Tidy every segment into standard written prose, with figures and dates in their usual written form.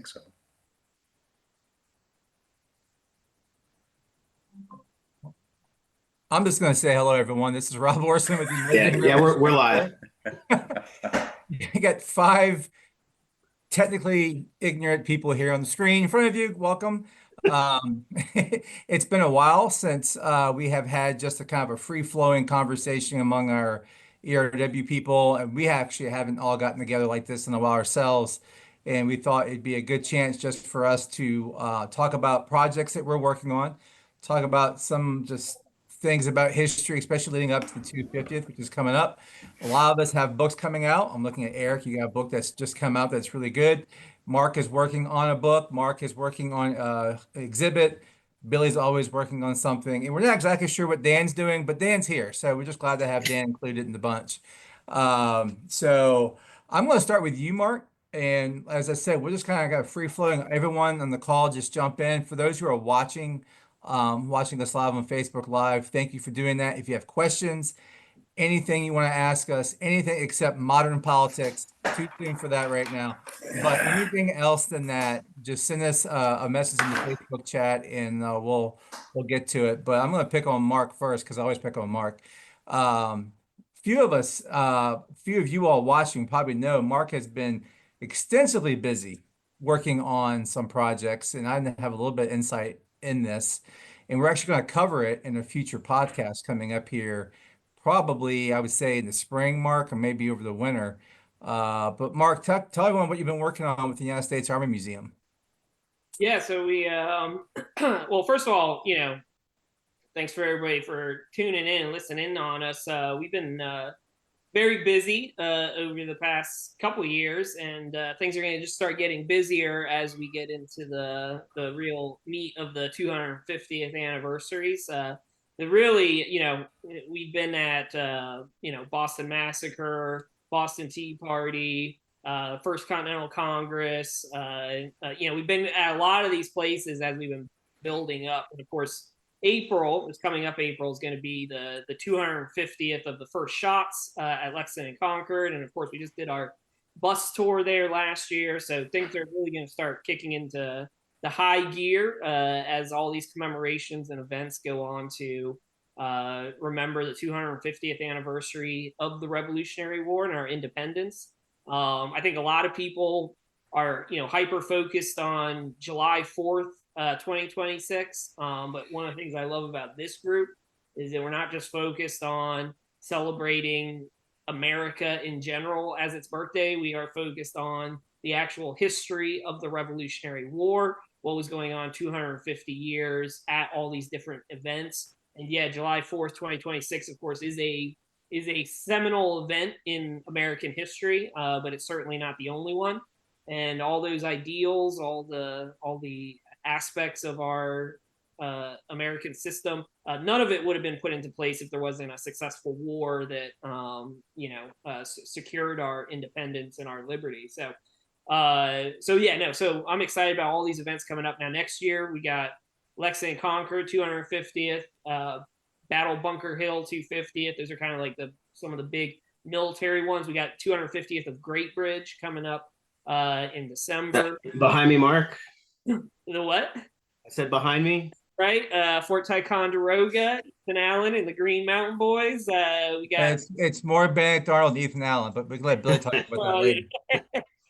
think so. I'm just going to say hello, everyone. This is Rob Orson with the Yeah, we're live. You got 5 technically ignorant people here on the screen in front of you. Welcome. It's been a while since we have had just a kind of a free-flowing conversation among our ERW people, and we actually haven't all gotten together like this in a while ourselves. And we thought it'd be a good chance just for us to talk about projects that we're working on, talk about some just things about history, especially leading up to the 250th, which is coming up. A lot of us have books coming out. I'm looking at Eric. You got a book that's just come out that's really good. Mark is working on a book. Mark is working on an exhibit. Billy's always working on something. And we're not exactly sure what Dan's doing, but Dan's here. So we're just glad to have Dan included in the bunch. So I'm going to start with you, Mark. And as I said, we're just kind of got free flowing. Everyone on the call, just jump in. For those who are watching this live on Facebook Live, thank you for doing that. If you have questions, anything you want to ask us, anything except modern politics, too soon for that right now. But anything else than that, just send us a message in the Facebook chat and we'll get to it. But I'm going to pick on Mark first because I always pick on Mark. Um, few of you all watching probably know Mark has been extensively busy working on some projects, and I have a little bit of insight in this. And we're actually going to cover it in a future podcast coming up here probably, I would say in the spring, Mark, or maybe over the winter. But Mark, tell everyone what you've been working on with the United States Army Museum. Yeah, so we, well, first of all, thanks for everybody for tuning in and listening on us. We've been very busy over the past couple of years, and things are going to just start getting busier as we get into the real meat of the 250th anniversaries. Really, we've been at, Boston Massacre, Boston Tea Party, First Continental Congress. We've been at a lot of these places as we've been building up. And of course, April is coming up. April is going to be the 250th of the first shots at Lexington and Concord. And of course, we just did our bus tour there last year. So things are really going to start kicking into the high gear as all these commemorations and events go on to remember the 250th anniversary of the Revolutionary War and our independence. I think a lot of people are, hyper focused on July 4th, 2026. But one of the things I love about this group is that we're not just focused on celebrating America in general as its birthday. We are focused on the actual history of the Revolutionary War, what was going on 250 years at all these different events. And yeah, July 4th, 2026, of course, is a seminal event in American history, but it's certainly not the only one. And all those ideals, all the aspects of our American system, none of it would have been put into place if there wasn't a successful war that secured our independence and our liberty. So I'm excited about all these events coming up. Now next year we got Lexington Concord 250th, Battle Bunker Hill 250th. Those are kind of like some of the big military ones. We got 250th of Great Bridge coming up in December. Behind me, Mark. The what? I said behind me. Right, Fort Ticonderoga, Ethan Allen and the Green Mountain Boys. We got it's more Benedict Arnold and Ethan Allen, but we can let Billy talk about that later.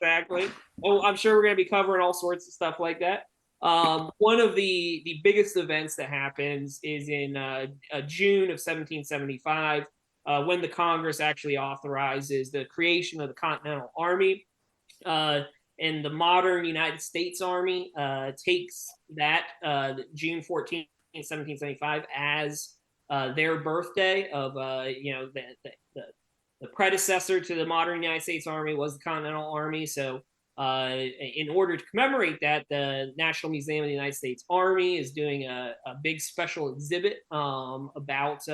Exactly. Well, I'm sure we're going to be covering all sorts of stuff like that. One of the biggest events that happens is in June of 1775, when the Congress actually authorizes the creation of the Continental Army. And the modern United States Army takes that June 14th, 1775 as their birthday of, the predecessor to the modern United States Army was the Continental Army. So in order to commemorate that, the National Museum of the United States Army is doing a big special exhibit about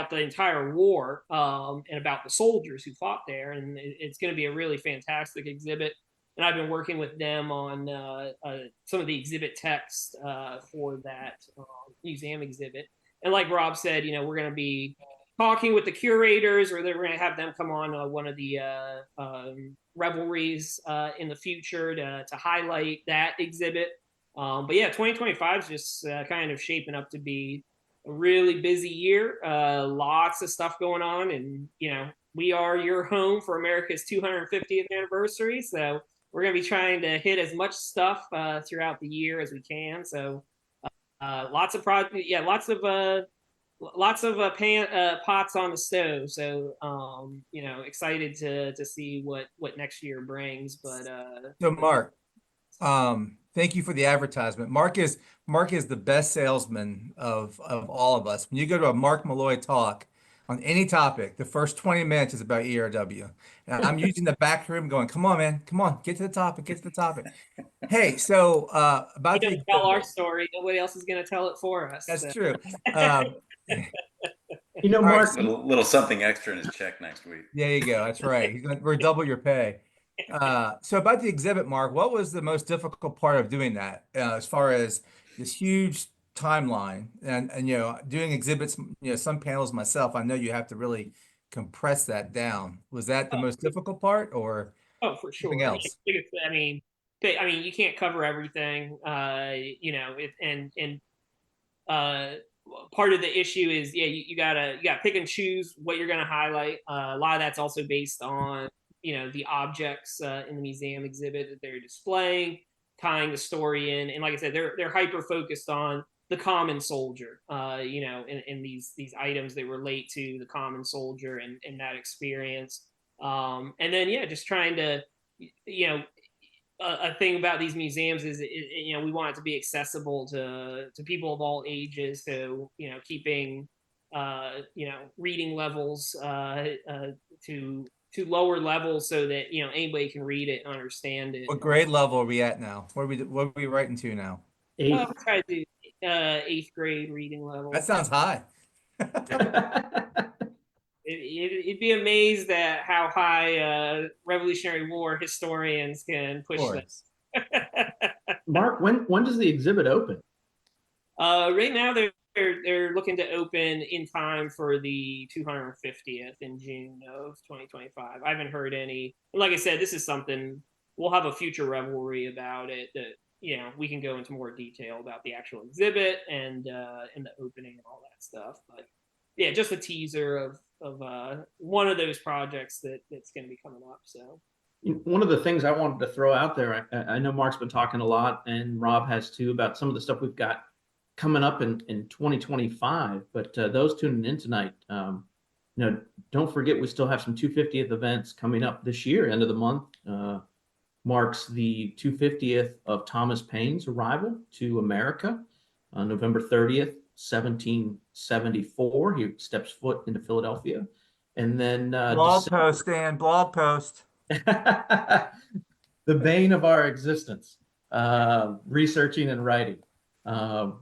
the entire war and about the soldiers who fought there. And it's going to be a really fantastic exhibit. And I've been working with them on some of the exhibit text for that museum exhibit. And like Rob said, we're going to be talking with the curators, or they're going to have them come on one of the revelries in the future to highlight that exhibit. But yeah, 2025 is just kind of shaping up to be a really busy year. Lots of stuff going on, and we are your home for America's 250th anniversary, so we're going to be trying to hit as much stuff throughout the year as we can. So lots of projects, yeah, lots of pots on the stove. So excited to see what next year brings. But So Mark, thank you for the advertisement. Mark is the best salesman of all of us. When you go to a Mark Malloy talk on any topic, the first 20 minutes is about ERW. And I'm using the back room going, come on, man, come on, get to the topic, get to the topic. Hey, so we about got the to tell our story. Nobody else is going to tell it for us. that's So. true. All Mark, right, little something extra in his check next week. there you go. That's right. We're double your pay. So about the exhibit, Mark, what was the most difficult part of doing that, as far as this huge timeline and doing exhibits, some panels myself, I know you have to really compress that down. Was that the most difficult part or Oh, for something sure. else? I mean, you can't cover everything. Part of the issue is, yeah, you gotta pick and choose what you're gonna highlight. A lot of that's also based on the objects in the museum exhibit that they're displaying, tying the story in, and like I said, they're hyper focused on the common soldier. In these items that relate to the common soldier and that experience. And then yeah, just trying to a thing about these museums is we want it to be accessible to people of all ages, so keeping reading levels to lower levels so that anybody can read it and understand it. What grade level are we at now? What are we writing to now? We try to do 8th grade reading level. That sounds high. You'd be amazed at how high Revolutionary War historians can push this. Mark, when does the exhibit open? Right now they're looking to open in time for the 250th in June of 2025. I haven't heard any. Like I said, this is something we'll have a future revelry about it that we can go into more detail about the actual exhibit and the opening and all that stuff. But yeah, just a teaser of one of those projects that's going to be coming up. So one of the things I wanted to throw out there, I know Mark's been talking a lot, and Rob has too, about some of the stuff we've got coming up in 2025. But those tuning in tonight, don't forget we still have some 250th events coming up this year. End of the month marks the 250th of Thomas Paine's arrival to America on November 30th. 1774, he steps foot into Philadelphia, and then Blog post, Dan, blog post. the bane of our existence, researching and writing. And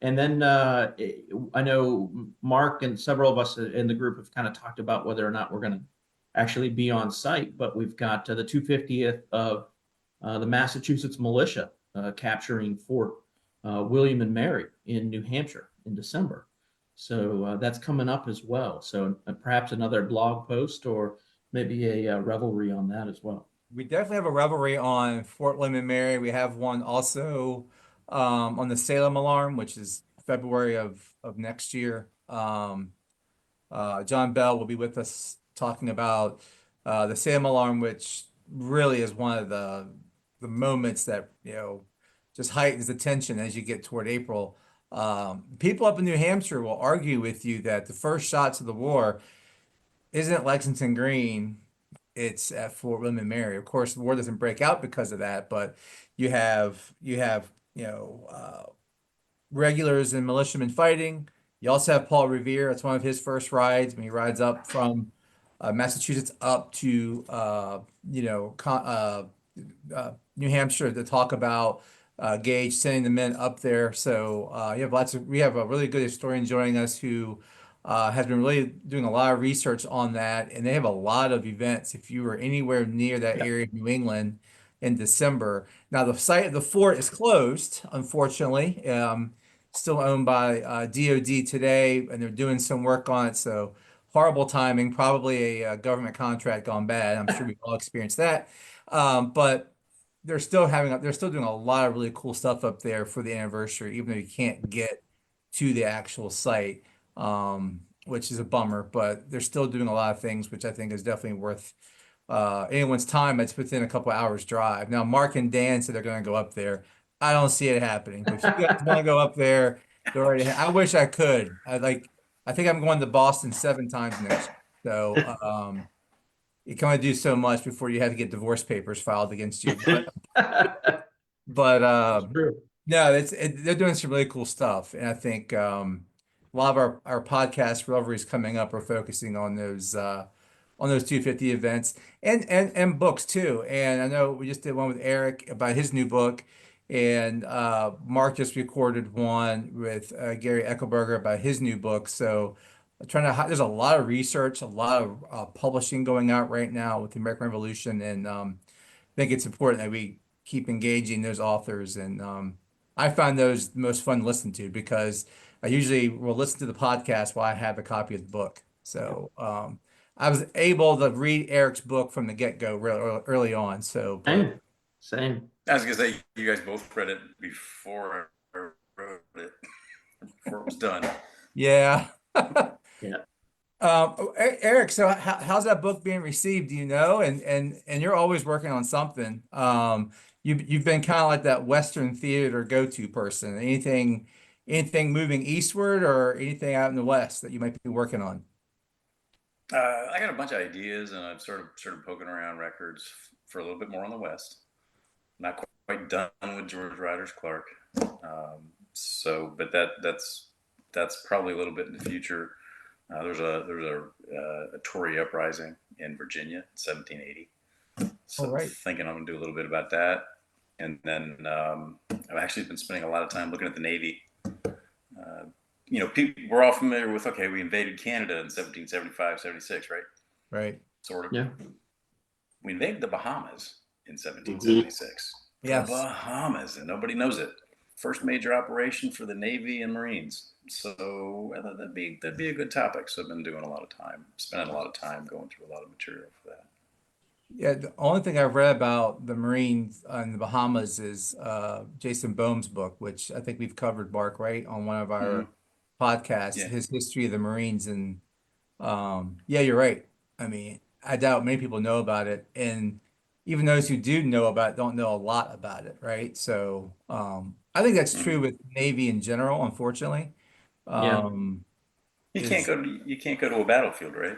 then I know Mark and several of us in the group have kind of talked about whether or not we're going to actually be on site, but we've got the 250th of the Massachusetts militia capturing Fort William and Mary in New Hampshire in December. So that's coming up as well. So perhaps another blog post or maybe a revelry on that as well. We definitely have a revelry on Fort William and Mary. We have one also on the Salem alarm, which is February of next year. John Bell will be with us talking about the Salem alarm, which really is one of the moments that just heightens the tension as you get toward April. People up in New Hampshire will argue with you that the first shots of the war isn't Lexington Green, it's at Fort William and Mary. Of course, the war doesn't break out because of that, but you have regulars and militiamen fighting. You also have Paul Revere. It's one of his first rides when he rides up from Massachusetts up to New Hampshire to talk about Gage sending the men up there. So we have a really good historian joining us who has been really doing a lot of research on that, and they have a lot of events if you were anywhere near that area of New England in December. Now the site of the fort is closed, unfortunately. Still owned by DOD today, and they're doing some work on it. So horrible timing, probably a government contract gone bad. I'm sure we've all experienced that. But they're still doing a lot of really cool stuff up there for the anniversary, even though you can't get to the actual site, which is a bummer. But they're still doing a lot of things, which I think is definitely worth anyone's time. It's within a couple hours drive. Now, Mark and Dan said they're going to go up there. I don't see it happening. But if you guys want to go up there, go right ahead. I wish I could. I think I'm going to Boston 7 times next year. So you can only do so much before you have to get divorce papers filed against you. But True. no, they're doing some really cool stuff. And I think a lot of our podcast revelries coming up are focusing on those 250 events and books too. And I know we just did one with Eric about his new book, and Mark just recorded one with Gary Eckelberger about his new book. So there's a lot of research, a lot of publishing going out right now with the American Revolution, and I think it's important that we keep engaging those authors. And I find those the most fun to listen to because I usually will listen to the podcast while I have a copy of the book. So I was able to read Eric's book from the get-go early on. So Same. I was gonna say, you guys both read it before I wrote it, before it was done. yeah. Yeah. Eric, so how's that book being received? Do you know? And you're always working on something. You've been kind of like that Western theater go-to person. Anything moving eastward or anything out in the West that you might be working on? I got a bunch of ideas, and I'm sort of poking around records for a little bit more on the West. Not quite done with George Riders Clark, but that's probably a little bit in the future. There's a Tory uprising in Virginia in 1780. So right. I'm thinking I'm gonna do a little bit about that, and then I've actually been spending a lot of time looking at the Navy. We're all familiar with, okay, we invaded Canada in 1775, 76, right? Right. Sort of. Yeah. We invaded the Bahamas in 1776. Yes. The Bahamas, and nobody knows it. First major operation for the Navy and Marines. So that'd be a good topic. So I've been spending a lot of time going through a lot of material for that. Yeah, the only thing I've read about the Marines in the Bahamas is Jason Boehm's book, which I think we've covered, Mark, right, on one of our podcasts, Yeah. his history of the Marines. And yeah, you're right. I mean, I doubt many people know about it. And even those who do know about it don't know a lot about it, right? So I think that's true with Navy in general, unfortunately. You can't go to a battlefield, right?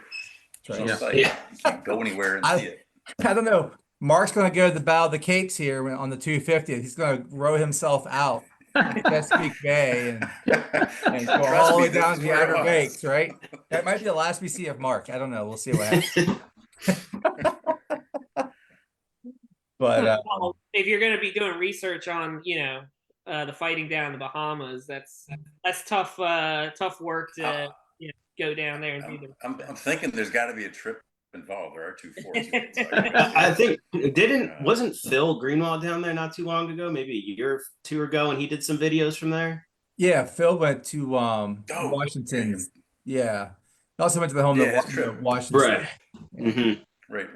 That's right. No site. You can't go anywhere and see it. I don't know. Mark's going to go to the Battle of the Capes here on the 250th. He's going to row himself out in Chesapeake Bay and go all the way down to the Outer Banks, right? That might be the last we see of Mark. I don't know. We'll see what happens. But well, if you're going to be doing research on, the fighting down in the Bahamas, that's tough work to go down there and do I'm thinking there's got to be a trip involved. There are two forts. I think wasn't Phil Greenwald down there not too long ago, maybe a year or two ago, and he did some videos from there. yeah, Phil went to Washington. Yeah. He also went to the home of Washington. Right. Mm-hmm. Right.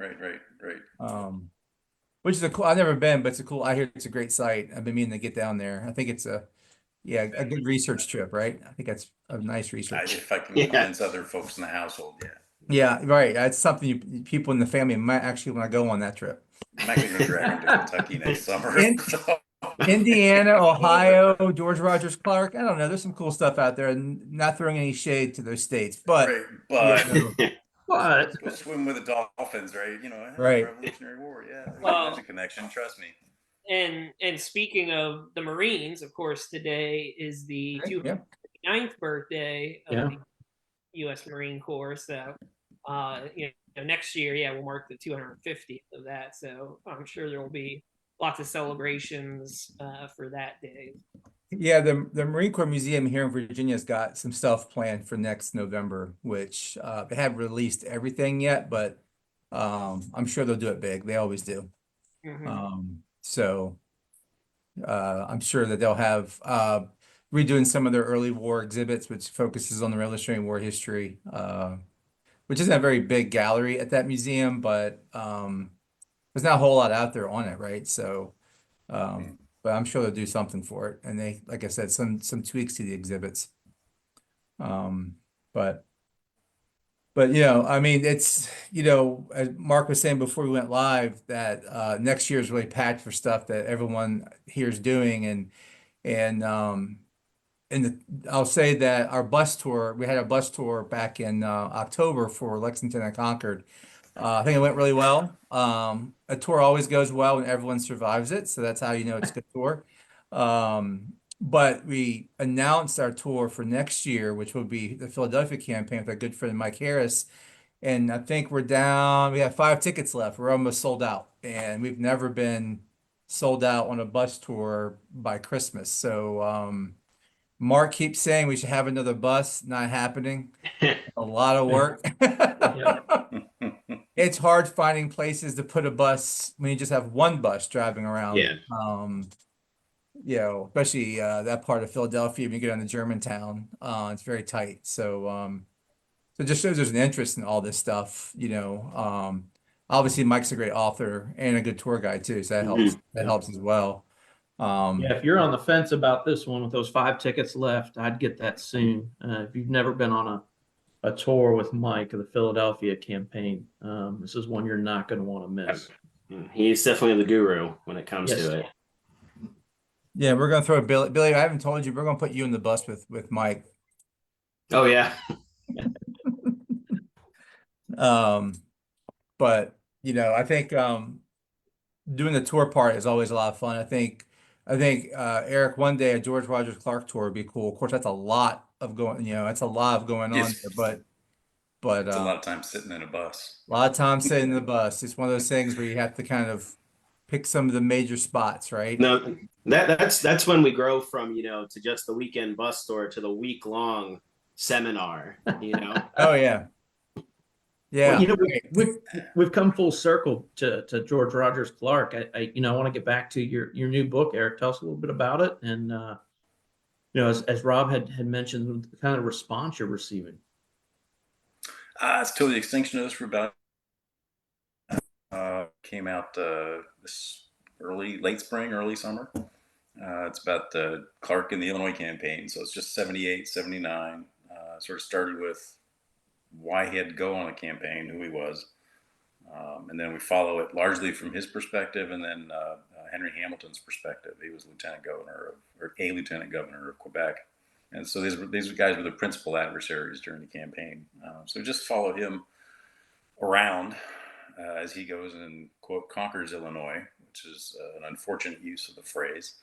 Which is I've never been, but I hear it's a great site. I've been meaning to get down there. I think it's a good research trip, right? I think that's a nice research. If I can convince other folks in the household, Yeah, right. That's something people in the family might actually want to go on that trip. I'm actually going to drag them to Kentucky next summer. Indiana, Ohio, George Rogers Clark. I don't know. There's some cool stuff out there, and not throwing any shade to those states, but But go swim with the dolphins, right? Right. Revolutionary War. Yeah, Well, there's a connection. Trust me. And speaking of the Marines, of course, today is the 209th birthday of the U.S. Marine Corps. So, next year, we'll mark the 250th of that. So I'm sure there will be lots of celebrations for that day. Yeah, the Marine Corps Museum here in Virginia has got some stuff planned for next November, which they haven't released everything yet, but I'm sure they'll do it big. They always do. Mm-hmm. So I'm sure that they'll have redoing some of their early war exhibits, which focuses on the Revolutionary War history. which isn't a very big gallery at that museum, but there's not a whole lot out there on it, right? So, but I'm sure they'll do something for it. And they, like I said, some tweaks to the exhibits. Um, but I mean, it's, as Mark was saying before we went live, that next year is really packed for stuff that everyone here is doing, and I'll say that our bus tour, we had a bus tour back in October for Lexington and Concord. I think it went really well. A tour always goes well when everyone survives it, so that's how you know it's a good tour. But we announced our tour for next year, which will be the Philadelphia campaign with our good friend Mike Harris. And I think we have 5 tickets left. We're almost sold out. And we've never been sold out on a bus tour by Christmas. So Mark keeps saying we should have another bus. Not happening. A lot of work. It's hard finding places to put a bus when you just have one bus driving around. Yeah. Especially that part of Philadelphia when you get on to Germantown. It's very tight. So it just shows there's an interest in all this stuff, Obviously Mike's a great author and a good tour guide too, so that helps. That helps as well. Yeah, if you're on the fence about this one with those 5 tickets left, I'd get that soon. If you've never been on a tour with Mike of the Philadelphia campaign, this is one you're not going to want to miss. He's definitely the guru when it comes Yes. to it. Yeah, we're gonna throw Billy. Billy, I haven't told you, we're gonna put you in the bus with Mike. Oh yeah. But I think doing the tour part is always a lot of fun. I think Eric, one day a George Rogers Clark tour would be cool. Of course, that's a lot of going, that's a lot of going on Yes. there, but It's a lot of time sitting in a bus. a lot of time sitting in the bus. It's one of those things where you have to kind of pick some of the major spots, right? No, that's when we grow from, to just the weekend bus tour to the week-long seminar, Oh yeah. Yeah. Well, we've come full circle to George Rogers Clark. I want to get back to your new book, Eric. Tell us a little bit about it, and as Rob had mentioned, the kind of response you're receiving. It's till the Extinction of this Rebellion. Came out this late spring, early summer. It's about Clark and the Illinois campaign. So it's just 78, 79. Sort of started with why he had to go on a campaign, who he was. And then we follow it largely from his perspective, and then Henry Hamilton's perspective. He was a lieutenant governor of Quebec. And so these guys were the principal adversaries during the campaign. So just follow him around as he goes and, quote, conquers Illinois, which is an unfortunate use of the phrase.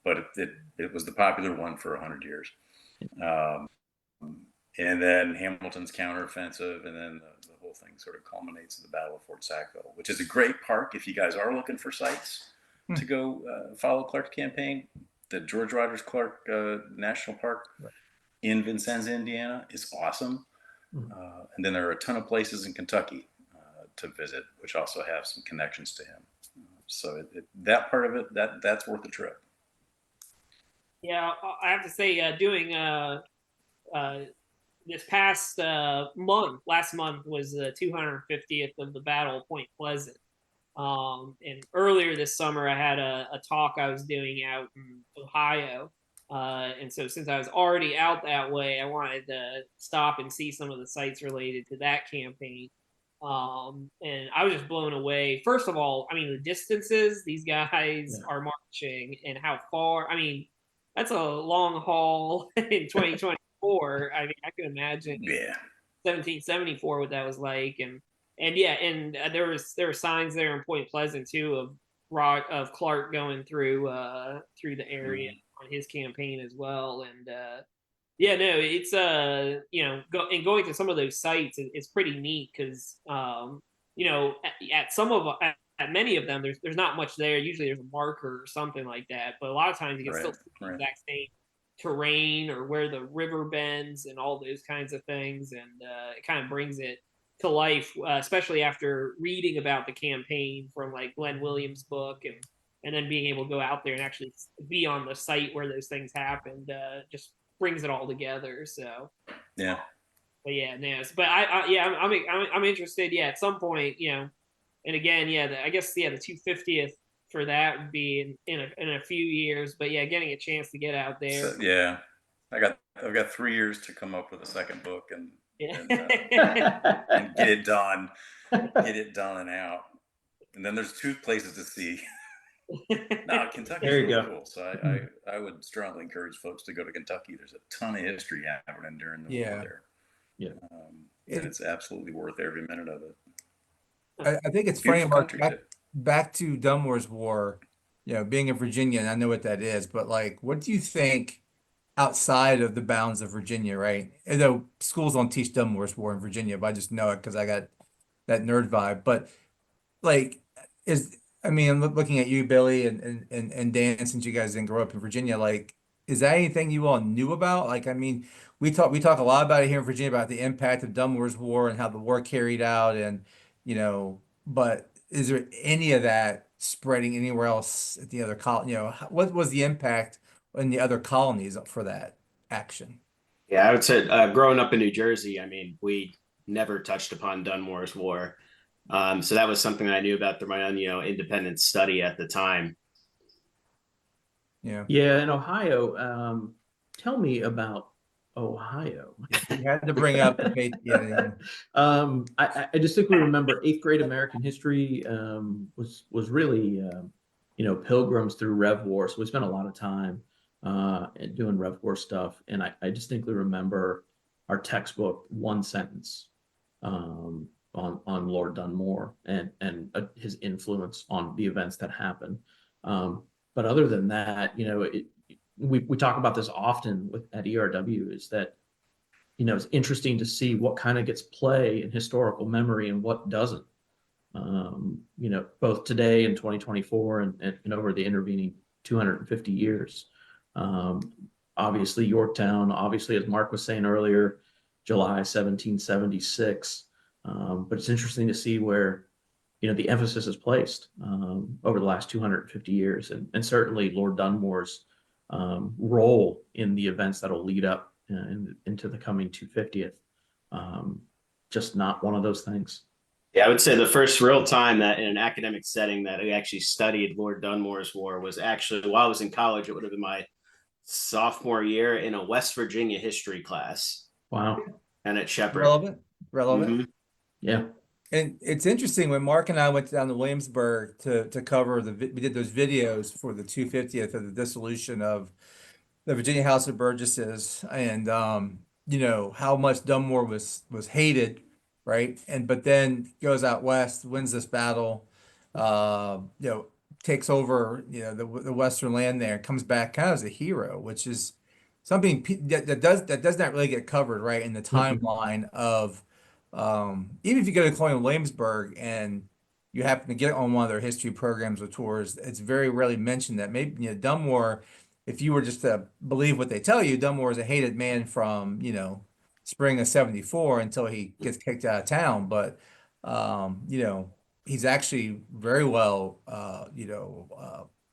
But it was the popular one for 100 years. And then Hamilton's counteroffensive, and then the whole thing sort of culminates in the Battle of Fort Sackville, which is a great park if you guys are looking for sites to go follow Clark's campaign. The George Rogers Clark National Park in Vincennes, Indiana is awesome. And then there are a ton of places in Kentucky to visit, which also have some connections to him. So that part of it, that's worth the trip. Yeah, I have to say, doing this past last month was the 250th of the Battle of Point Pleasant. And earlier this summer, I had a talk I was doing out in Ohio. And so since I was already out that way, I wanted to stop and see some of the sites related to that campaign. And I was just blown away. First of all, I mean, the distances these guys are marching and how far, I mean, that's a long haul in 2024. I mean, I can imagine 1774 what that was like. And there were signs there in Point Pleasant too of Clark going through the area on his campaign as well. And it's going to some of those sites, it's pretty neat because at many of them there's not much there. Usually there's a marker or something like that, but a lot of times you can still see the exact same terrain or where the river bends and all those kinds of things, and it kind of brings it to life, especially after reading about the campaign from like Glenn Williams' book, and then being able to go out there and actually be on the site where those things happened. Just brings it all together. So yeah, But yeah, no, but I'm interested. Yeah, at some point, and again, yeah, I guess the 250th for that would be in a few years. But yeah, getting a chance to get out there. So, yeah, I've got 3 years to come up with a second book Yeah. and get it done, and out. And then there's 2 places to see. No, Kentucky's There you really go. cool. So I would strongly encourage folks to go to Kentucky. There's a ton of history happening during the war there. Yeah. And it's absolutely worth every minute of it. I think it's funny, Beautiful Mark, country too. back to Dunmore's War, being in Virginia, and I know what that is, but like, what do you think outside of the bounds of Virginia, right? Though schools don't teach Dunmore's War in Virginia, but I just know it because I got that nerd vibe. But like, I mean, I'm looking at you, Billy, and Dan, since you guys didn't grow up in Virginia, like, is that anything you all knew about? Like, I mean, we talk a lot about it here in Virginia about the impact of Dunmore's War and how the war carried out, and but is there any of that spreading anywhere else at the other what was the impact in the other colonies for that action? Yeah, I would say growing up in New Jersey, I mean, we never touched upon Dunmore's War. So that was something I knew about through my own, independent study at the time. Yeah. Yeah, in Ohio, tell me about Ohio. You had to bring up the I distinctly remember 8th grade American history was really pilgrims through Rev War, so we spent a lot of time doing Rev War stuff, and I distinctly remember our textbook one sentence on Lord Dunmore and his influence on the events that happened. But other than that, we talk about this often at ERW, is that it's interesting to see what kind of gets play in historical memory and what doesn't. Both today in 2024 and over the intervening 250 years. Obviously Yorktown, obviously, as Mark was saying earlier, July 1776. But it's interesting to see where the emphasis is placed over the last 250 years, and certainly Lord Dunmore's role in the events that will lead up into the coming 250th. Just not one of those things. Yeah, I would say the first real time that in an academic setting that I actually studied Lord Dunmore's War was actually while I was in college. It would have been my sophomore year in a West Virginia history class. Wow. And at Shepherd. Relevant. Mm-hmm. Yeah. And it's interesting when Mark and I went down to Williamsburg to cover we did those videos for the 250th of the dissolution of the Virginia House of Burgesses, and how much Dunmore was hated, right? But then goes out west, wins this battle, takes over the western land there, comes back kind of as a hero, which is something that does not really get covered, right, in the timeline of even if you go to Colonial Williamsburg and you happen to get on one of their history programs or tours, it's very rarely mentioned that maybe Dunmore, if you were just to believe what they tell you, Dunmore is a hated man from spring of '74 until he gets kicked out of town. But he's actually very well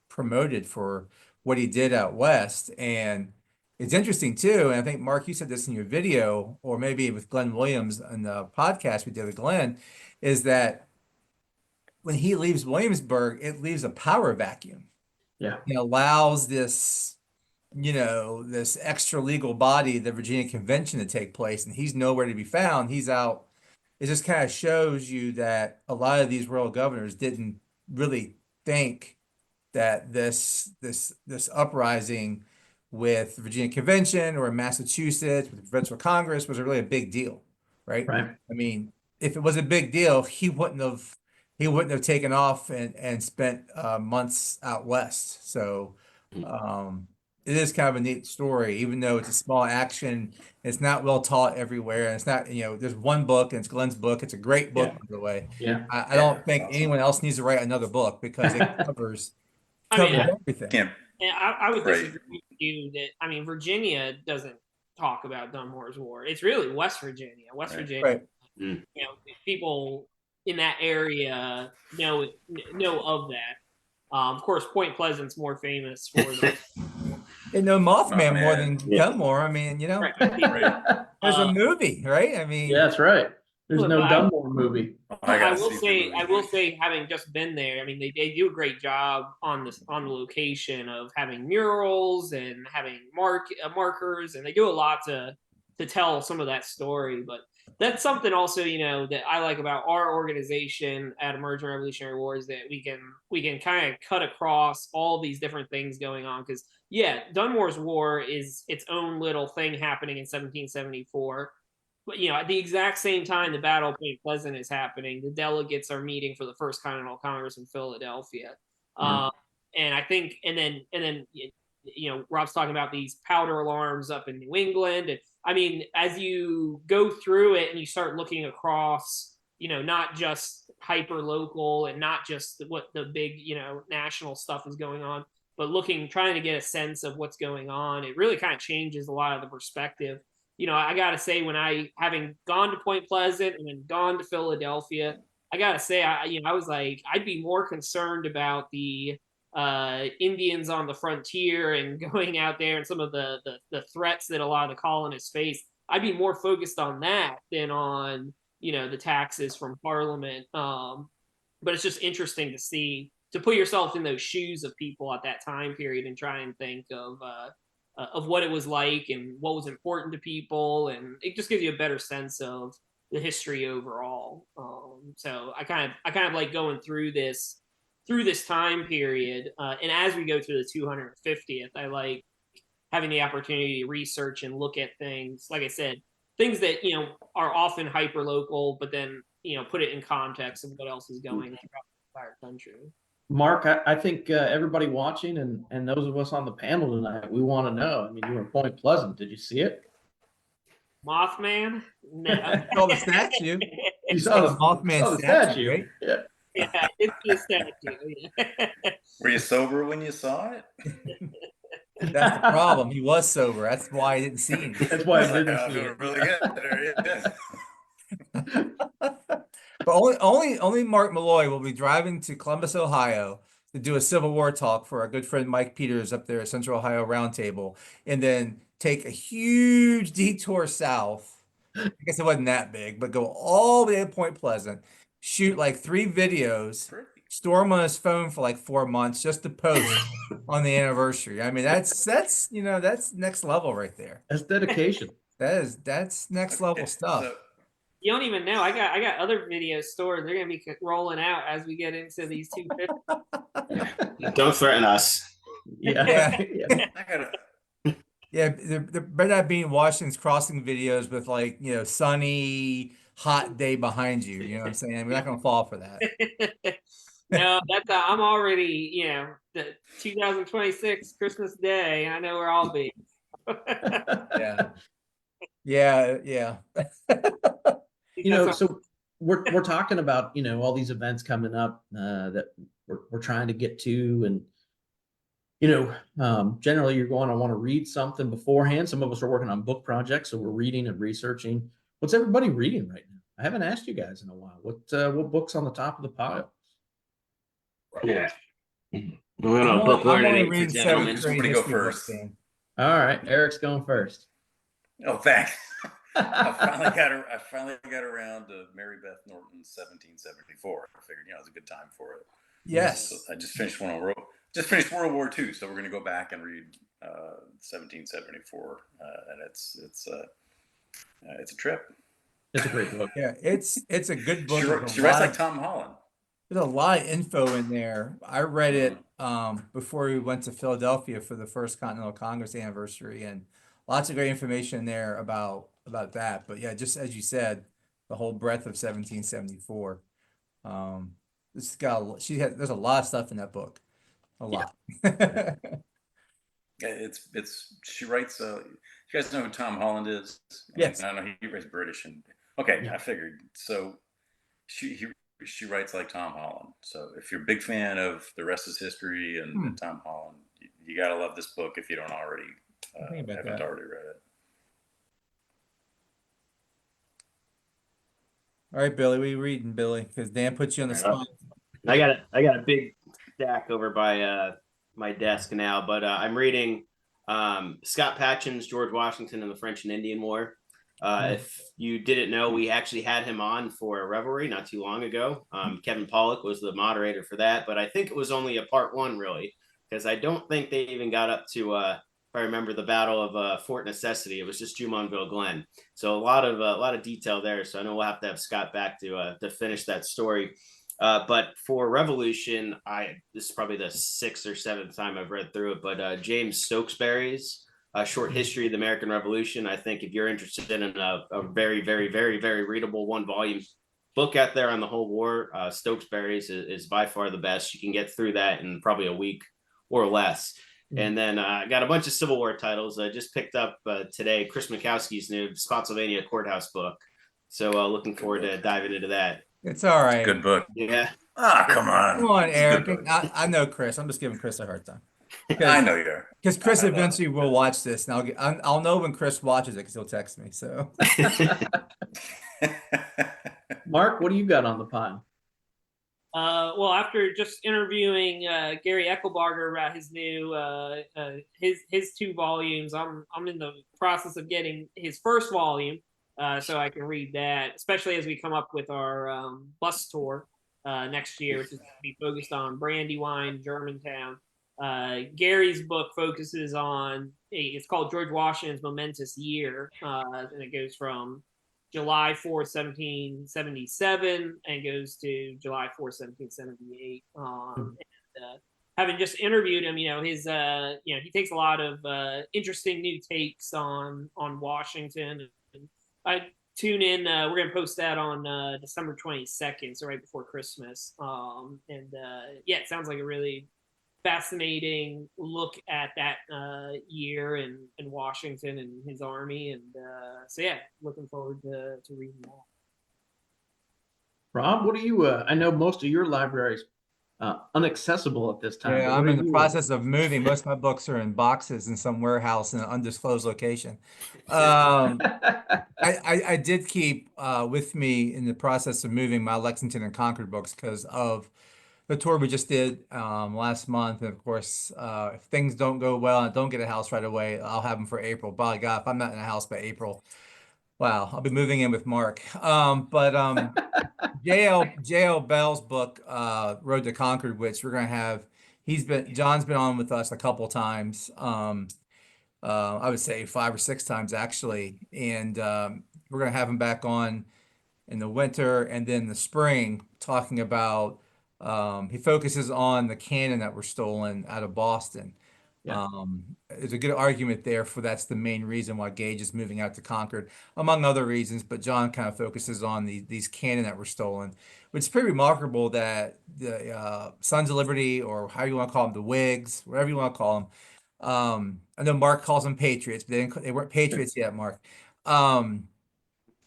promoted for what he did out west. And it's interesting too, and I think Mark, you said this in your video, or maybe with Glenn Williams on the podcast we did with Glenn, is that when he leaves Williamsburg, it leaves a power vacuum. Yeah. It allows this extra legal body, the Virginia Convention, to take place, and he's nowhere to be found. He's out. It just kind of shows you that a lot of these royal governors didn't really think that this uprising with the Virginia Convention or in Massachusetts with the Provincial Congress was really a big deal, right? Right. I mean, if it was a big deal, he wouldn't have taken off and spent months out west. So it is kind of a neat story, even though it's a small action. It's not well taught everywhere, and it's not there's one book, and it's Glenn's book. It's a great book, by the way. Yeah. I don't think anyone else needs to write another book because it covers everything. Yeah. And I would Right. disagree with you that Virginia doesn't talk about Dunmore's War. It's really West Virginia. West Virginia. Right. People in that area know of that. Of course, Point Pleasant's more famous for Didn't know Oh, Mothman more man. than Yeah. Dunmore. I mean, Right. there's a movie, right? I mean, Yeah, that's right. There's Look, no I- Dunmore movie. I I gotta will see the say, movie. I will say, having just been there, I mean, they do a great job on this on the location of having murals and having markers, and they do a lot to tell some of that story. But that's something also, that I like about our organization at Emerging Revolutionary Wars, that we can kind of cut across all these different things going on. Because yeah, Dunmore's War is its own little thing happening in 1774. But at the exact same time the Battle of Point Pleasant is happening, the delegates are meeting for the First Continental Congress in Philadelphia. Yeah. And I think, and then Rob's talking about these powder alarms up in New England, and I mean, as you go through it and you start looking across, not just hyper local and not just what the big, national stuff is going on, but trying to get a sense of what's going on, it really kind of changes a lot of the perspective. I gotta say, when having gone to Point Pleasant and then gone to Philadelphia, I gotta say, I was like, I'd be more concerned about the Indians on the frontier and going out there and some of the threats that a lot of the colonists face. I'd be more focused on that than on the taxes from Parliament. But it's just interesting to put yourself in those shoes of people at that time period and try and think of what it was like and what was important to people, and it just gives you a better sense of the history overall. So I kind of like going through this time period, and as we go through the 250th, I like having the opportunity to research and look at things. Like I said, things that are often hyper local, but then put it in context of what else is going on throughout the entire country. Mark, I think everybody watching and those of us on the panel tonight, we want to know. I mean, you were in Point Pleasant. Did you see it? Mothman? No. saw the statue. You saw saw the Mothman saw the statue, right? Yeah. Yeah, it's the statue. Were you sober when you saw it? That's the problem. He was sober. That's why I didn't see him. That's why I It's like, didn't I see feel it. really good there. Yeah. But only Mark Malloy will be driving to Columbus, Ohio to do a Civil War talk for our good friend Mike Peters up there at Central Ohio Roundtable, and then take a huge detour south. I guess it wasn't that big, but go all the way to Point Pleasant, shoot like 3 videos, Pretty. store them on his phone for like 4 months just to post on the anniversary. I mean, that's next level right there. That's dedication. That's next level stuff. So, You don't even know. I got other videos stored. They're gonna be rolling out as we get into these 250. Don't threaten us. Yeah. I gotta. Yeah, there better not be Washington's Crossing videos with like, sunny, hot day behind you. You know what I'm saying? We're not gonna fall for that. No, that's I'm already, the 2026 Christmas Day. I know where I'll be. Yeah. Yeah. So we're talking about, all these events coming up that we're trying to get to, and generally you're going to want to read something beforehand. Some of us are working on book projects, so we're reading and researching. What's everybody reading right now? I haven't asked you guys in a while. What book's on the top of the pile? Yeah. We're on a book I'm learning only aid for reading gentlemen. 7th grade Somebody go history books, first. Dan. All right, Eric's going first. Oh, thanks. I finally got around to Mary Beth Norton's 1774. I figured, it's a good time for it. Yes. So I just finished World War II, so we're going to go back and read 1774, and it's a trip. It's a great book. Yeah, it's a good book. She writes like Tom Holland. There's a lot of info in there. I read it before we went to Philadelphia for the First Continental Congress anniversary, and lots of great information in there about that. But yeah, just as you said, the whole breadth of 1774. There's a lot of stuff in that book. A lot. She writes. You guys know who Tom Holland is? Yes. I know he was British, and okay, Yeah. I figured. So she writes like Tom Holland. So if you're a big fan of The Rest Is History and Tom Holland, you gotta love this book if you don't already haven't already read it. All right, Billy, what are you reading, Billy? Because Dan puts you on the spot. I got a big stack over by my desk now, but I'm reading Scott Patchen's George Washington and the French and Indian War. If you didn't know, we actually had him on for a Revelry not too long ago. Kevin Pollock was the moderator for that, but I think it was only a part one, really, because I don't think they even got up to, if I remember, the Battle of Fort Necessity. It was just Jumonville Glen. So a lot of detail there. So I know we'll have to have Scott back to finish that story. But for Revolution, this is probably the 6th or 7th time I've read through it. But James Stokesbury's Short History of the American Revolution. I think if you're interested in a very, very, very, very readable 1-volume book out there on the whole war, Stokesbury's is by far the best. You can get through that in probably a week or less. And then I got a bunch of Civil War titles. I just picked up today Chris Mikowski's new Spotsylvania Courthouse book. So looking forward to diving into that. It's all right. Good book. Yeah. Ah, come on. Come on, It's a good Eric. book. I know Chris. I'm just giving Chris a hard time. I know you are. Because Chris I know that. eventually will watch this, and I'll know when Chris watches it because he'll text me. So Mark, what do you got on the pile? Well, after just interviewing Gary Eckelbarger about his new his 2 volumes, I'm in the process of getting his first volume, so I can read that, especially as we come up with our bus tour next year, which is going to be focused on Brandywine, Germantown. Gary's book focuses on, it's called George Washington's Momentous Year, and it goes from July 4th, 1777, and goes to July 4th, 1778. And, having just interviewed him, his, he takes a lot of interesting new takes on Washington. And I tune in. We're going to post that on December 22nd, so right before Christmas. Yeah, it sounds like a really fascinating look at that year in Washington and his army, and so yeah, looking forward to reading that. Rob, what do you? I know most of your libraries unaccessible at this time. yeah, but I'm what in are the you- process of moving. Most of my books are in boxes in some warehouse in an undisclosed location. I did keep with me in the process of moving my Lexington and Concord books because of the tour we just did last month. And of course, if things don't go well and I don't get a house right away, I'll have them for April. By God, if I'm not in a house by April, wow, I'll be moving in with Mark. JL Bell's book, Road to Concord, which we're gonna have. John's been on with us a couple times. I would say 5 or 6 times actually, and we're gonna have him back on in the winter and then the spring, talking about he focuses on the cannon that were stolen out of Boston. Yeah. There's a good argument there for that's the main reason why Gage is moving out to Concord, among other reasons. But John kind of focuses on these cannon that were stolen, which is pretty remarkable that the Sons of Liberty, or how you want to call them, the Whigs, whatever you want to call them. I know Mark calls them Patriots, but they weren't Patriots yet, Mark.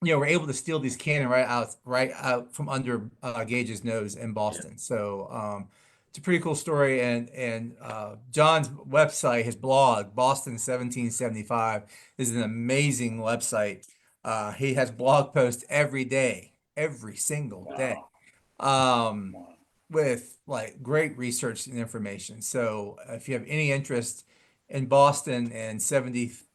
We're able to steal these cannon right out from under Gage's nose in Boston. So it's a pretty cool story. And John's website, his blog, Boston 1775, is an amazing website. He has blog posts every day, every single day, with like great research and information. So if you have any interest in Boston and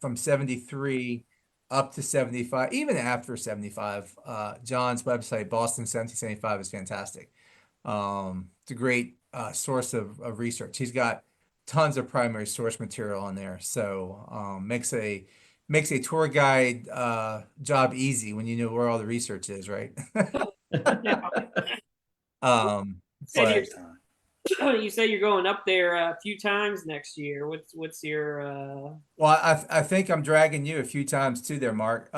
from 73 up to 75, even after 75, John's website, Boston 1775, is fantastic. It's a great source of research. He's got tons of primary source material on there. So makes a tour guide job easy when you know where all the research is, right? Said But you say you're going up there a few times next year. What's your well, I think I'm dragging you a few times too there, Mark.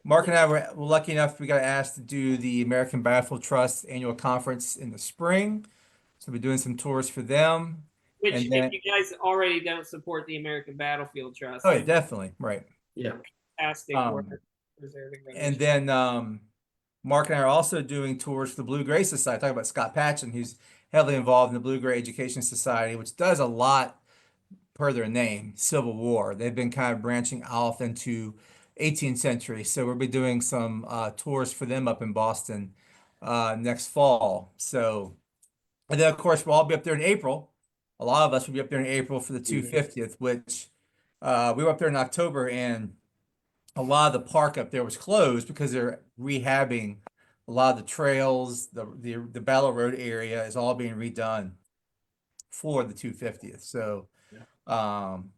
Mark and I were lucky enough, we got asked to do the American Battlefield Trust annual conference in the spring. So we're doing some tours for them. which And then- if you guys already don't support the American Battlefield Trust, Oh, yeah, definitely. Right. Yeah. fantastic work preserving And then Mark and I are also doing tours for the Blue Gray Society. Talking about Scott Patchen, who's heavily involved in the Blue Gray Education Society, which does a lot per their name, Civil War. They've been kind of branching off into 18th century. So we'll be doing some tours for them up in Boston next fall. So, and then of course we'll all be up there in April. A lot of us will be up there in April for the 250th, which we were up there in October, and a lot of the park up there was closed because they're rehabbing a lot of the trails. The Battle Road area is all being redone for the 250th. So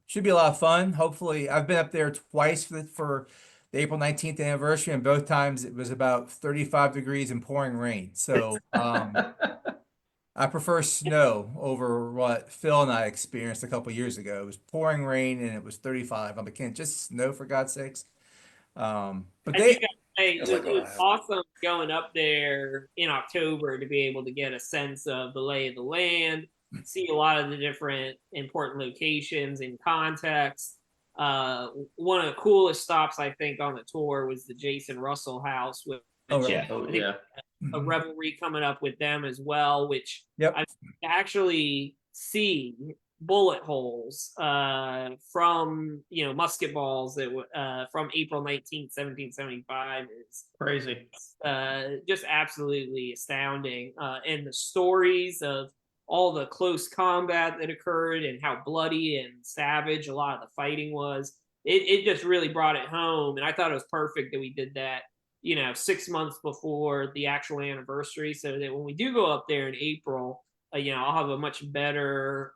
should be a lot of fun. Hopefully, I've been up there twice for the April 19th anniversary, and both times it was about 35 degrees and pouring rain. So I prefer snow over what Phil and I experienced a couple years ago. It was pouring rain and it was 35. I'm like, can't just snow for God's sakes. But I do they, gotta say, It's it like was Ohio. awesome going up there in October to be able to get a sense of the lay of the land, see a lot of the different important locations in context. One of the coolest stops I think on the tour was the Jason Russell House, which oh, really? Yeah. Oh, I think yeah. a revelry coming up with them as well, which Yep. I actually see bullet holes from musket balls that from April 19th, 1775 is Crazy. just absolutely astounding. And the stories of all the close combat that occurred and how bloody and savage a lot of the fighting was, it just really brought it home. And I thought it was perfect that we did that 6 months before the actual anniversary, so that when we do go up there in April, I'll have a much better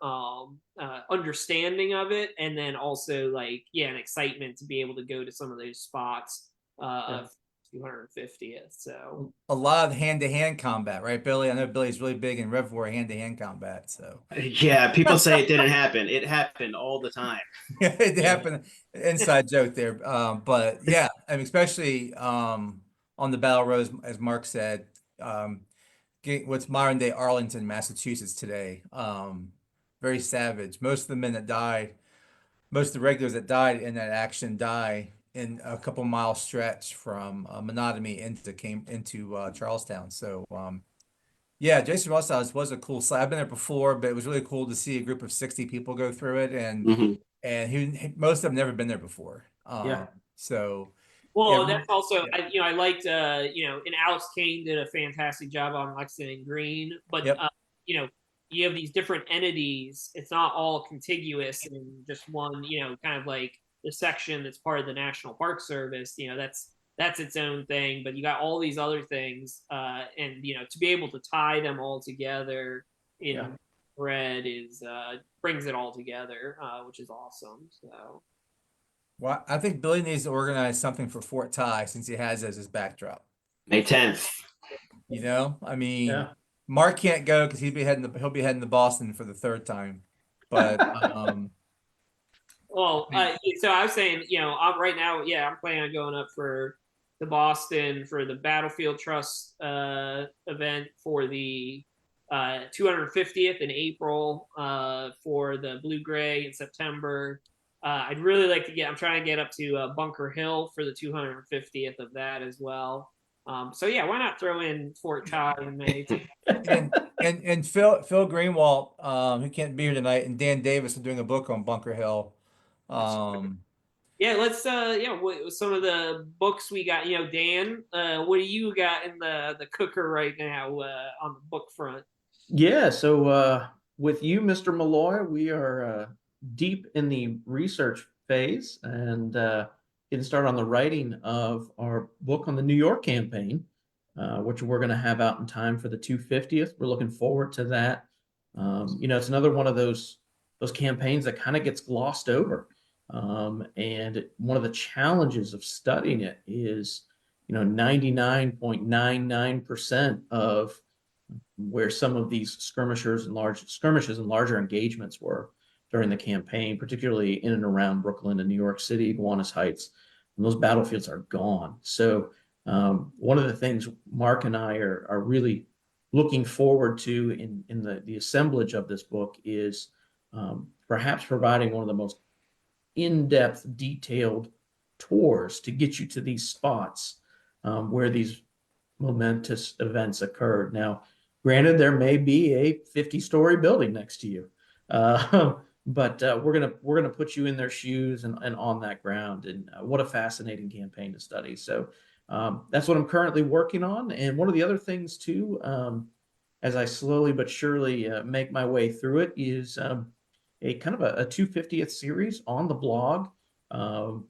understanding of it, and then also an excitement to be able to go to some of those spots of 250th. So A lot of hand-to-hand combat, right, Billy? I know Billy's really big in Rev War hand-to-hand combat, so Yeah, people say it didn't happen. It happened all the time. it happened. Inside joke there, but yeah, I mean, especially on the Battle Road, as Mark said, what's modern day Arlington, Massachusetts today. Very savage. Most of the men that died, most of the regulars that died in that action die in a couple mile stretch from Menotomy into Charlestown. So yeah, Jason Ross House was a cool site. I've been there before, but it was really cool to see a group of 60 people go through it, and Mhm. most of them never been there before. Yeah. So well, yeah, that's also yeah. I liked and Alex Kane did a fantastic job on Lexington Green, but Yep. You have these different entities. It's not all contiguous in just one, kind of like the section that's part of the National Park Service. That's its own thing, but you got all these other things, and to be able to tie them all together in Yeah. thread is brings it all together, which is awesome. So. Well, I think Billy needs to organize something for Fort Ty since he has as his backdrop. May 10th. I mean, Yeah. Mark can't go because he'll be heading to Boston for the third time. But Well, so I was saying, I'm right now, I'm planning on going up for the Boston for the Battlefield Trust event for the 250th in April, for the Blue Gray in September. I'd really like to I'm trying to get up to Bunker Hill for the 250th of that as well. So yeah, why not throw in Fort Ty in May? and Phil Greenwald, who can't be here tonight, and Dan Davis are doing a book on Bunker Hill. Yeah, let's some of the books we got. Dan, what do you got in the cooker right now on the book front? Yeah, so with you, Mr. Malloy, we are deep in the research phase and getting started on the writing of our book on the New York campaign, which we're going to have out in time for the 250th. We're looking forward to that. It's another one of those campaigns that kind of gets glossed over. And one of the challenges of studying it is, 99.99% of where some of these skirmishes and larger engagements were during the campaign, particularly in and around Brooklyn and New York City, Gowanus Heights, and those battlefields are gone. So one of the things Mark and I are really looking forward to in the assemblage of this book is perhaps providing one of the most in-depth, detailed tours to get you to these spots where these momentous events occurred. Now, granted, there may be a 50-story building next to you, but we're gonna put you in their shoes and on that ground. And what a fascinating campaign to study. So that's what I'm currently working on. And one of the other things too, as I slowly but surely make my way through it, is a kind of a 250th series on the blog.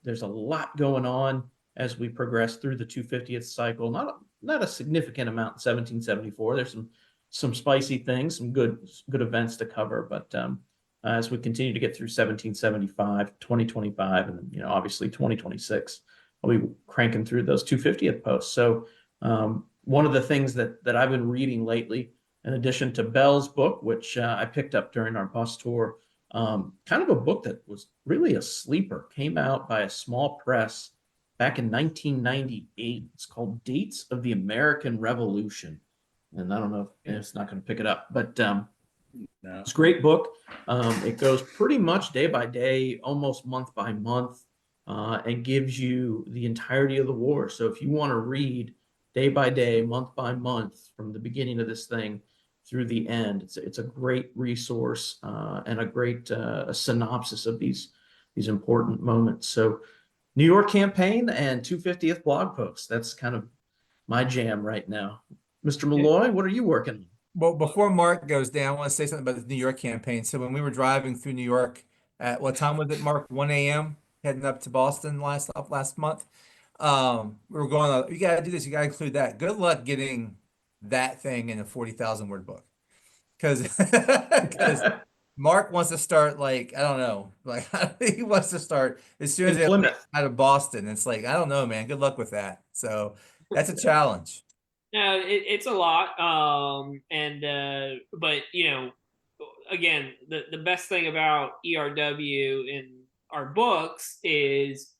There's a lot going on as we progress through the 250th cycle. Not a significant amount in 1774. There's some spicy things, some good events to cover. But as we continue to get through 1775, 2025, and obviously 2026, I'll be cranking through those 250th posts. So one of the things that I've been reading lately, in addition to Bell's book, which I picked up during our bus tour, kind of a book that was really a sleeper, came out by a small press back in 1998. It's called Dates of the American Revolution. And I don't know if it's not going to pick it up, but it's a great book. It goes pretty much day by day, almost month by month, and gives you the entirety of the war. So if you want to read day by day, month by month, from the beginning of this thing through the end, it's a great resource and a great synopsis of these important moments. So New York campaign and 250th blog post. That's kind of my jam right now. Mr. Malloy, what are you working on? Well, before Mark goes down, I want to say something about the New York campaign. So when we were driving through New York at what time was it, Mark? 1 a.m. heading up to Boston last month. We were going, you got to do this. You got to include that. Good luck getting that thing in a 40,000 word book. Because Mark wants to start like, I don't know, like he wants to start as soon as they out of Boston. It's like, I don't know, man. Good luck with that. So that's a challenge. No, it's a lot. But again, the best thing about ERW in our books is,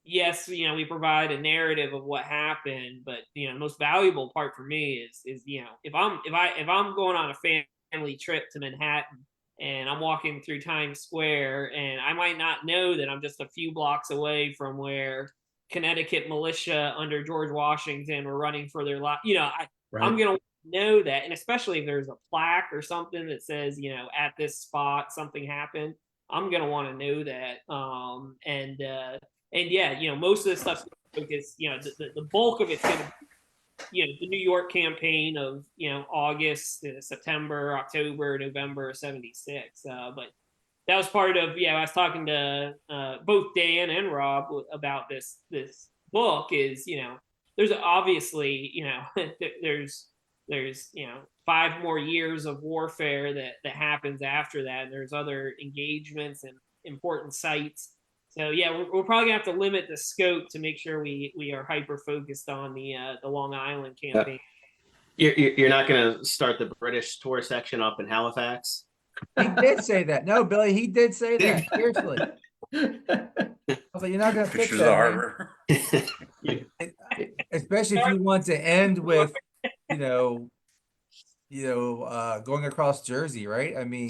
yes, we provide a narrative of what happened, but the most valuable part for me is if I'm going on a family trip to Manhattan and I'm walking through Times Square and I might not know that I'm just a few blocks away from where Connecticut militia under George Washington were running for their life. I'm going to know that. And especially if there's a plaque or something that says, at this spot, something happened, I'm going to want to know that. And yeah, most of the stuff's focused, the bulk of it's going to be, the New York campaign of, August, September, October, November of 76. But that was part of, I was talking to both Dan and Rob about this book is, there's obviously, there's 5 more years of warfare that happens after that. And there's other engagements and important sites. So we're probably gonna have to limit the scope to make sure we are hyper focused on the Long Island campaign. You're not gonna start the British tour section up in Halifax? He did say that. No, Billy, he did say that. Seriously. I was like, you're not gonna fix Pictures that, of harbor. especially if you want to end with, going across Jersey, right? I mean,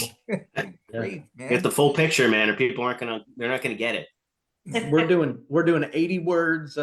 great, man. Get the full picture, man, or people they're not gonna get it. We're doing 80 words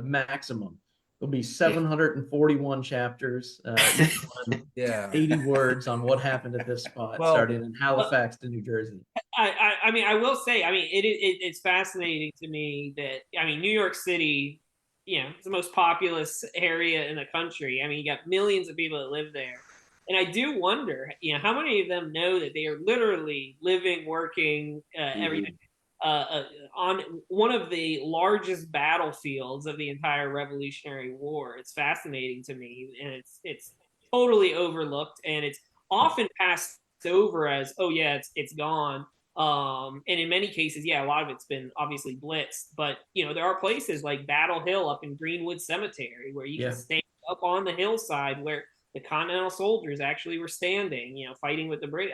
maximum. There'll be 741 chapters. Each one, 80 words on what happened at this spot, starting in Halifax to New Jersey. I mean, I will say, it's fascinating to me that, New York City, it's the most populous area in the country. You got millions of people that live there. And I do wonder, how many of them know that they are literally living, working, everything on one of the largest battlefields of the entire Revolutionary War. It's fascinating to me, and it's totally overlooked, and it's often passed over as, oh yeah, it's gone. And in many cases, a lot of it's been obviously blitzed, but there are places like Battle Hill up in Greenwood Cemetery where you can stay up on the hillside where the Continental soldiers actually were standing, fighting with the British.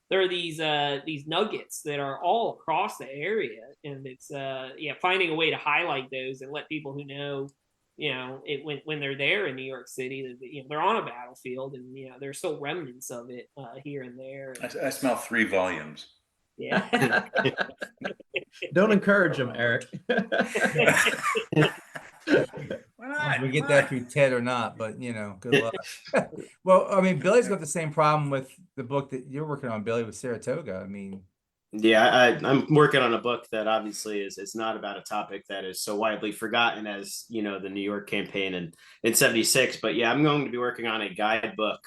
There are these nuggets that are all across the area, and it's finding a way to highlight those and let people who know, when they're there in New York City, that they're on a battlefield, and there's still remnants of it here and there. I smell 3 volumes. Yeah. Don't encourage them, Eric. We get that through Ted or not, but good luck. Well, Billy's got the same problem with the book that you're working on, Billy, with Saratoga. I'm working on a book that obviously is not about a topic that is so widely forgotten as the New York campaign in 76. But I'm going to be working on a guidebook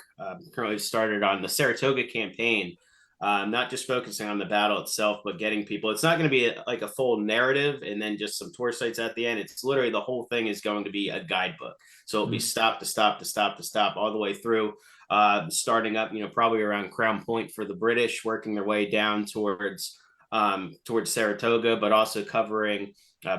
currently started on the Saratoga campaign. not just focusing on the battle itself, but getting people. It's not going to be like a full narrative and then just some tour sites at the end. It's literally the whole thing is going to be a guidebook. So it'll be stop to stop to stop to stop all the way through, starting up, probably around Crown Point for the British, working their way down towards Saratoga, but also covering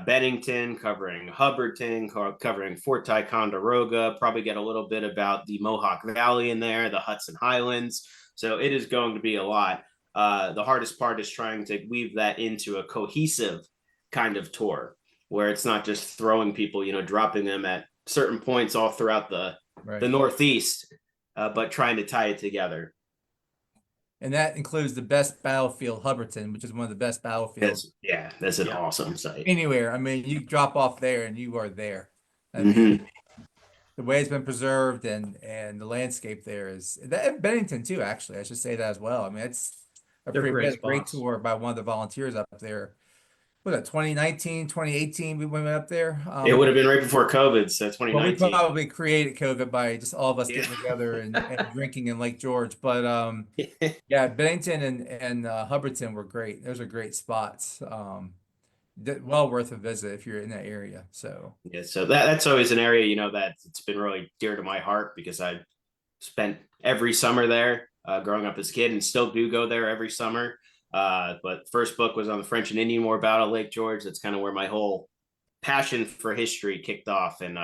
Bennington, covering Hubbardton, covering Fort Ticonderoga, probably get a little bit about the Mohawk Valley in there, the Hudson Highlands. So it is going to be a lot. The hardest part is trying to weave that into a cohesive kind of tour where it's not just throwing people, dropping them at certain points all throughout the Northeast, but trying to tie it together. And that includes the best battlefield, Hubbardton, which is one of the best battlefields. That's an awesome site. Anywhere. I mean, you drop off there and you are there. I mean, the way it's been preserved and the landscape there is that Bennington too, actually. I should say that as well. I mean, it's a They're great great spots. tour by one of the volunteers up there. Was that 2019, 2018 we went up there? It would have been right before COVID, so Well, we 2019. probably created COVID by just all of us getting together and drinking in Lake George. But yeah, Bennington and Hubbardton were great. Those are great spots. Well worth a visit if you're in that area. So Yeah, so that's always an area, that it's been really dear to my heart because I spent every summer there growing up as a kid and still do go there every summer. But first book was on the French and Indian War Battle of Lake George. That's kind of where my whole passion for history kicked off, and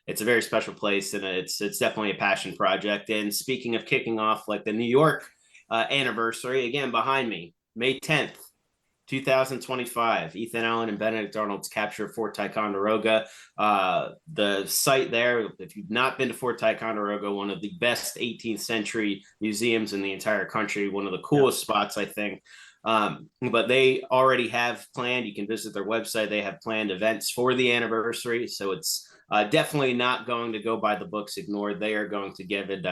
it's a very special place, and it's definitely a passion project. And speaking of kicking off, like the New York anniversary, again behind me, May 10th, 2025, Ethan Allen and Benedict Arnold's capture of Fort Ticonderoga. The site there, if you've not been to Fort Ticonderoga, one of the best 18th century museums in the entire country, one of the coolest spots, I think. But they already have planned, you can visit their website, they have planned events for the anniversary. So it's definitely not going to go by the books ignored. They are going to give it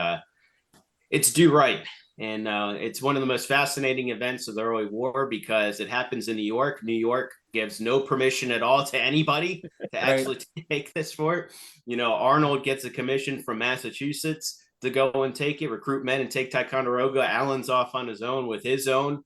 its due right. And it's one of the most fascinating events of the early war because it happens in New York. New York gives no permission at all to anybody to actually take this fort. Arnold gets a commission from Massachusetts to go and take it, recruit men and take Ticonderoga. Allen's off on his own with his own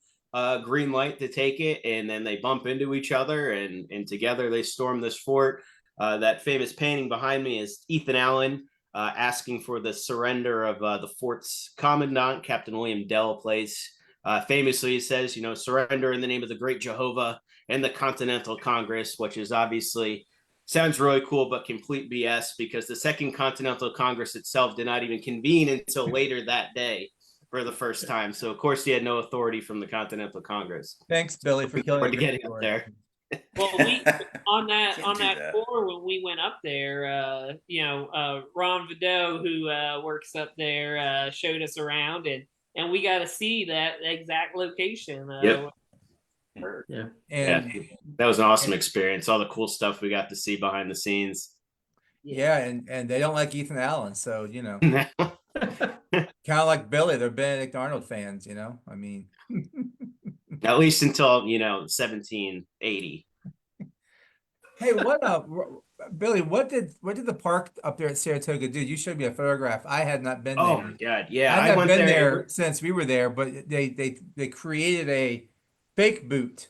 green light to take it. And then they bump into each other and together they storm this fort. That famous painting behind me is Ethan Allen asking for the surrender of the fort's commandant, Captain William Dell plays. Famously, he says, surrender in the name of the great Jehovah and the Continental Congress, which is obviously sounds really cool, but complete BS because the Second Continental Congress itself did not even convene until later that day for the first time. So, of course, he had no authority from the Continental Congress. thanks, Billy, for killing to getting up there. Well, we on that that. tour when we went up there, Ron Vidot, who works up there, showed us around, and we got to see that exact location. Yep. And that was an awesome experience. All the cool stuff we got to see behind the scenes. yeah, and they don't like Ethan Allen, so kind of like Billy, they're Benedict Arnold fans. I mean. At least until 1780. Hey, Billy? What did the park up there at Saratoga do? You showed me a photograph. I had not been Oh there. my God! Yeah, I haven't went been there there since we were there, but they created a fake boot.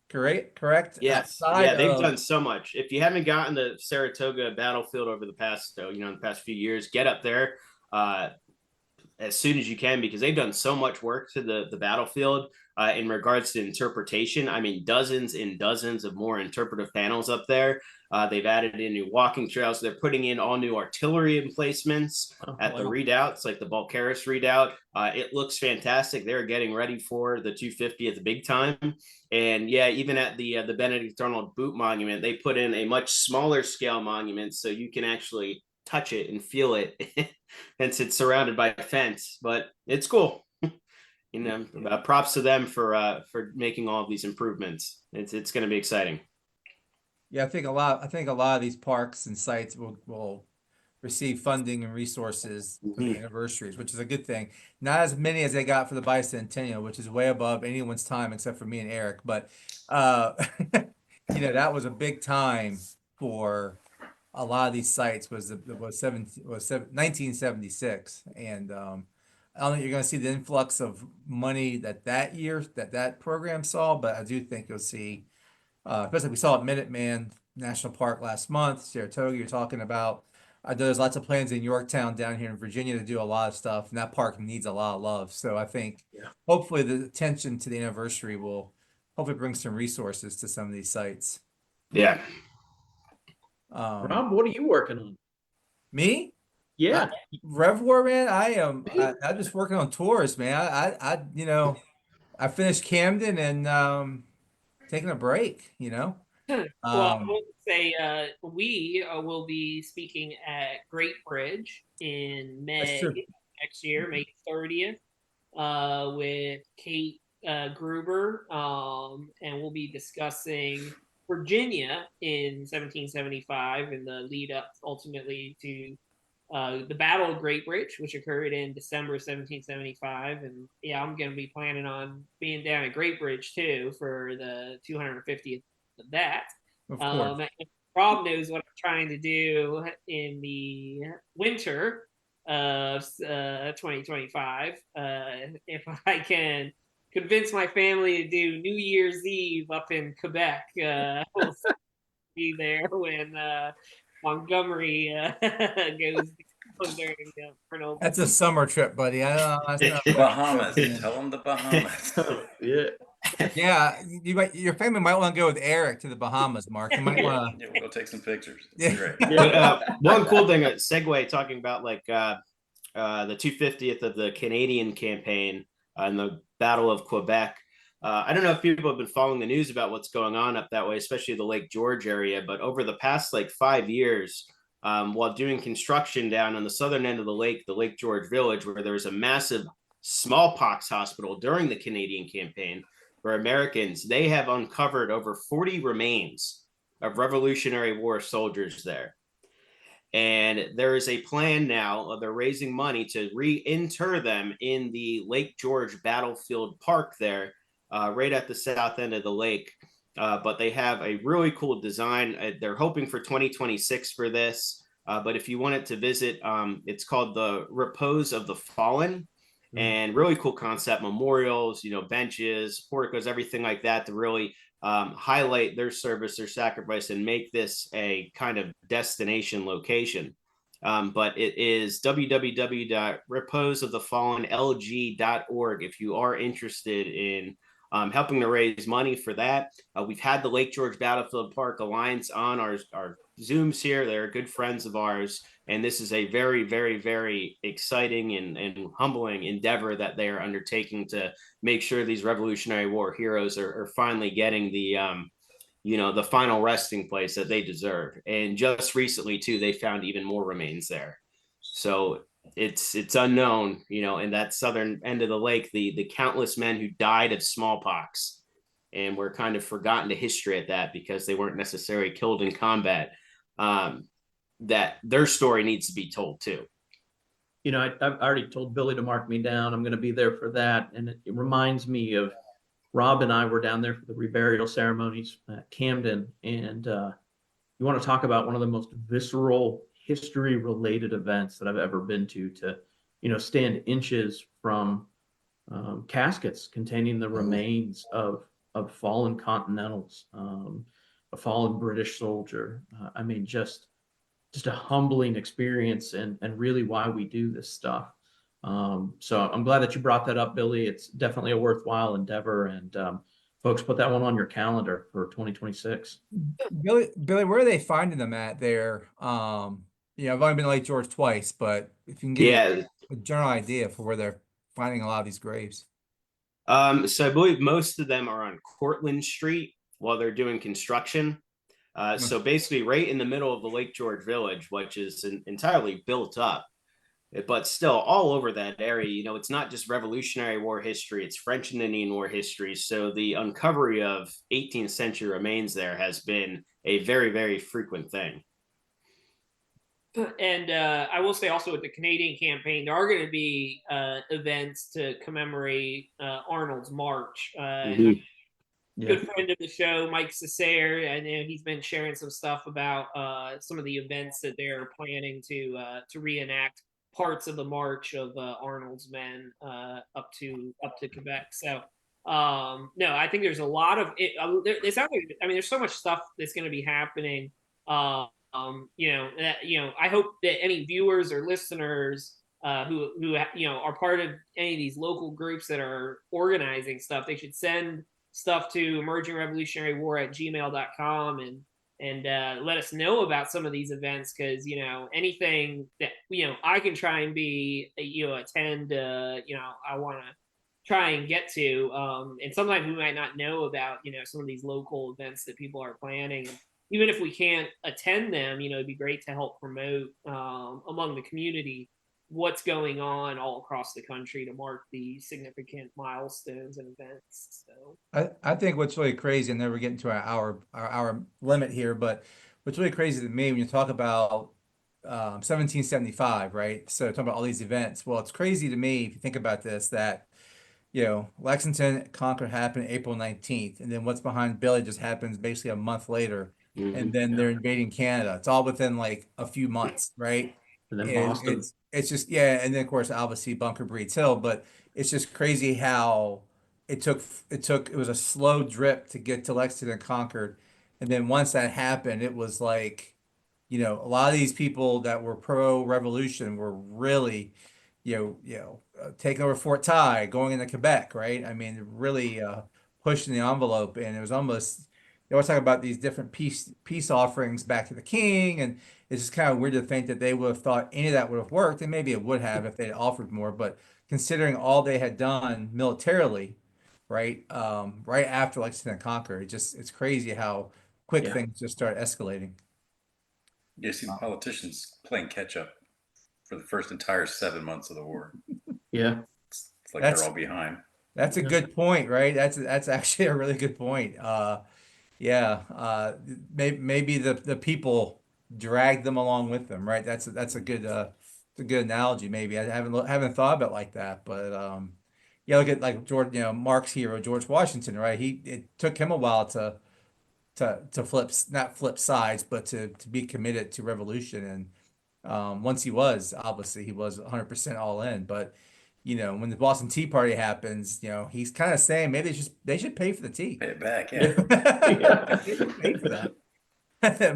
Correct. Yes. Outside They've of- done so much. If you haven't gotten the Saratoga battlefield over the past, the past few years, get up there as soon as you can because they've done so much work to the battlefield in regards to interpretation. I mean, dozens and dozens of more interpretive panels up there. They've added in new walking trails. They're putting in all new artillery emplacements at the redoubts, like the Balcarres redoubt. It looks fantastic. They're getting ready for the 250 at the big time. And yeah, even at the Benedict Arnold Boot Monument, they put in a much smaller scale monument so you can actually touch it and feel it since it's surrounded by a fence. But it's cool. Props to them for making all of these improvements. It's going to be exciting. Yeah, I think a lot of these parks and sites will receive funding and resources for the anniversaries, which is a good thing. Not as many as they got for the bicentennial, which is way above anyone's time except for me and Eric. But that was a big time for a lot of these sites. Was 1976, and I don't think you're going to see the influx of money that year that program saw, but I do think you'll see, especially we saw at Minuteman National Park last month, Saratoga. You're talking about. I know there's lots of plans in Yorktown down here in Virginia to do a lot of stuff, and that park needs a lot of love. So I think hopefully the attention to the anniversary will hopefully bring some resources to some of these sites. Yeah. Rob, what are you working on? Me? Yeah. Revwar, man, I'm just working on tours, man. I finished Camden and taking a break, Well, I Um, would say we will be speaking at Great Bridge in that's true. May next year, May 30th, with Kate Gruber, and we'll be discussing Virginia in 1775 and the lead up ultimately to the Battle of Great Bridge, which occurred in December 1775. And yeah, I'm going to be planning on being down at Great Bridge too for the 250th of that. Of course. Rob knows what I'm trying to do in the winter of 2025. If I can convince my family to do New Year's Eve up in Quebec, we'll be there when Montgomery goes during Colonel. That's a summer trip, buddy. I don't know. That's not Bahamas. Yeah. Tell them the Bahamas. Yeah. Yeah, your family might want to go with Eric to the Bahamas, Mark. You might want Yeah, we'll go take some pictures. Yeah. Great. But one cool thing, a segue talking about like the 250th of the Canadian campaign and the Battle of Quebec. I don't know if people have been following the news about what's going on up that way, especially the Lake George area. But over the past like 5 years, while doing construction down on the southern end of the Lake George Village, where there was a massive smallpox hospital during the Canadian campaign for Americans, they have uncovered over 40 remains of Revolutionary War soldiers there. And there is a plan now. They're raising money to reinter them in the Lake George Battlefield Park there, right at the south end of the lake. But they have a really cool design. They're hoping for 2026 for this. But if you wanted to visit, it's called the Repose of the Fallen. And really cool concept, memorials, benches, porticos, everything like that to really highlight their service, their sacrifice, and make this a kind of destination location. But it is www.reposeofthefallenlg.org if you are interested in helping to raise money for that. We've had the Lake George Battlefield Park Alliance on our Zooms here. They're good friends of ours. And this is a very, very, very exciting and humbling endeavor that they are undertaking to make sure these Revolutionary War heroes are finally getting the final resting place that they deserve. And just recently, too, they found even more remains there. So it's unknown, in that southern end of the lake, the countless men who died of smallpox and were kind of forgotten to history at that because they weren't necessarily killed in combat. That their story needs to be told too. I've already told Billy to mark me down. I'm going to be there for that. And it reminds me of Rob and I were down there for the reburial ceremonies at Camden. And you want to talk about one of the most visceral history related events that I've ever been to stand inches from caskets containing the remains of fallen Continentals, a fallen British soldier. Just a humbling experience and really why we do this stuff. So I'm glad that you brought that up, Billy. It's definitely a worthwhile endeavor, and folks, put that one on your calendar for 2026. Billy, where are they finding them at there? I've only been to Lake George twice, but if you can get a general idea for where they're finding a lot of these graves. So I believe most of them are on Cortlandt Street while they're doing construction. So basically right in the middle of the Lake George Village, which is entirely built up, but still all over that area, it's not just Revolutionary War history, it's French and Indian War history. So the uncovery of 18th century remains there has been a very, very frequent thing. And I will say also with the Canadian campaign, there are going to be events to commemorate Arnold's march. Good friend of the show, Mike Cessair. I know he's been sharing some stuff about some of the events that they're planning to reenact parts of the march of Arnold's men up to Quebec. So no, I think there's a lot of it. There's actually, I mean, there's so much stuff that's going to be happening. I hope that any viewers or listeners who are part of any of these local groups that are organizing stuff, they should send stuff to emergingrevolutionarywar@gmail.com and let us know about some of these events, because anything that I can try and be attend I want to try and get to, and sometimes we might not know about some of these local events that people are planning. And even if we can't attend them, it'd be great to help promote among the community what's going on all across the country to mark the significant milestones and events. So I think what's really crazy, and then we're getting to our hour limit here, but what's really crazy to me when you talk about 1775, right? So talking about all these events. Well, it's crazy to me if you think about this, that Lexington Concord happened April 19th, and then what's behind Billy just happens basically a month later, and then they're invading Canada. It's all within like a few months, right? And then And Boston. it's just, yeah, and then of course obviously Bunker Breeds Hill, but it's just crazy how it was a slow drip to get to Lexington and Concord, and then once that happened, it was like, a lot of these people that were pro-revolution were really, taking over Fort Ty, going into Quebec, right? I mean, really pushing the envelope, and it was almost they always talk about these different peace offerings back to the king, and it's just kind of weird to think that they would have thought any of that would have worked, and maybe it would have if they had offered more, but considering all they had done militarily, right, right after Lexington and Concord, it's crazy how quick Yeah. things just start escalating. You see politicians playing catch up for the first entire 7 months of the war. Yeah. It's like That's- they're all behind. That's a good point, right? That's actually a really good point. Yeah, maybe the people drag them along with them, right? That's a good analogy. Maybe I haven't thought about it like that, but yeah, look at like George, Mark's hero, George Washington, right? It took him a while to not flip sides, but to be committed to revolution. And once obviously he was 100% all in. But when the Boston Tea Party happens, he's kind of saying maybe they should pay for the tea. Pay it back, yeah. They should pay for that.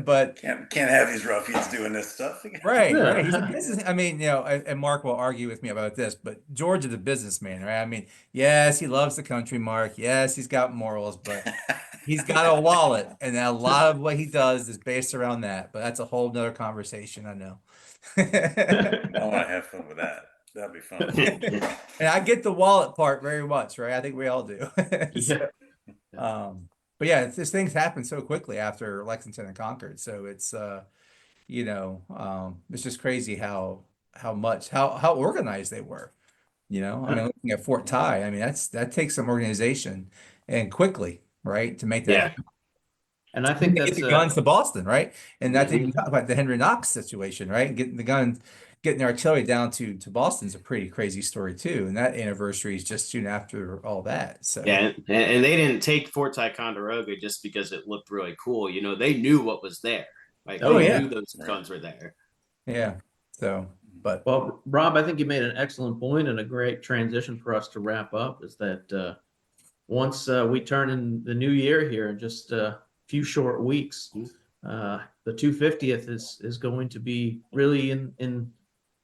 But Can't have these ruffians doing this stuff. right. He's a business. I mean, and Mark will argue with me about this, but George is a businessman, right? I mean, yes, he loves the country, Mark. Yes, he's got morals, but he's got a wallet, and a lot of what he does is based around that. But that's a whole nother conversation, I know. I want to have fun with that. That'd be fun. And I get the wallet part very much, right? I think we all do. So, but yeah, this things happen so quickly after Lexington and Concord. So it's it's just crazy how organized they were. I mean, looking at Fort Ty, I mean that takes some organization and quickly, right, to make that Yeah. happen. And I think Get that's the guns to Boston, right? And that's even talk about the Henry Knox situation, right? Getting the guns, getting the artillery down to Boston is a pretty crazy story too. And that anniversary is just soon after all that. So Yeah, and they didn't take Fort Ticonderoga just because it looked really cool. They knew what was there. Like they knew those guns were there. yeah. So, but Well, Rob, I think you made an excellent point and a great transition for us to wrap up. Is that once we turn in the new year here in just a few short weeks, the 250th is going to be really in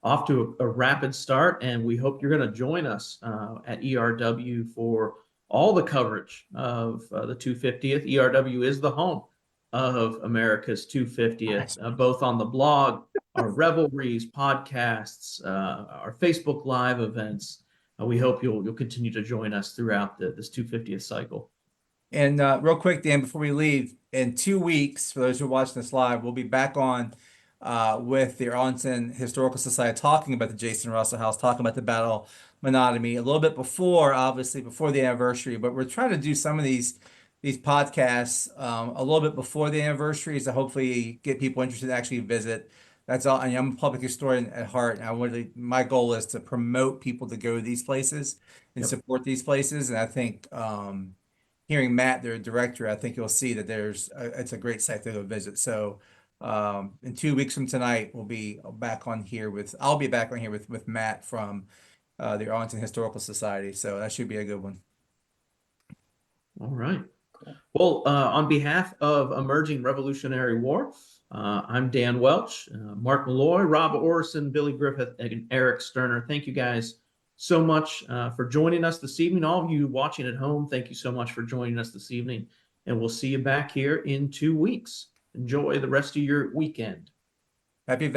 off to a rapid start, and we hope you're going to join us at ERW for all the coverage of the 250th. ERW is the home of America's 250th, both on the blog, our revelries, podcasts, our Facebook Live events. We hope you'll continue to join us throughout this 250th cycle. And real quick, Dan, before we leave, in 2 weeks, for those who are watching this live, we'll be back on with the Arlington Historical Society talking about the Jason Russell House, talking about the Battle Menotomy a little bit before, obviously, before the anniversary. But we're trying to do some of these podcasts a little bit before the anniversaries to hopefully get people interested to actually visit. That's all. I mean, I'm a public historian at heart, and my goal is to promote people to go to these places and support these places. And I think hearing Matt, their director, I think you'll see that it's a great site to go visit. So In 2 weeks from tonight, I'll be back on here with Matt from the Arlington Historical Society. So that should be a good one. All right. Well, on behalf of Emerging Revolutionary War, I'm Dan Welch, Mark Malloy, Rob Orson, Billy Griffith, and Eric Sterner. Thank you guys so much for joining us this evening. All of you watching at home, thank you so much for joining us this evening. And we'll see you back here in 2 weeks. Enjoy the rest of your weekend. Happy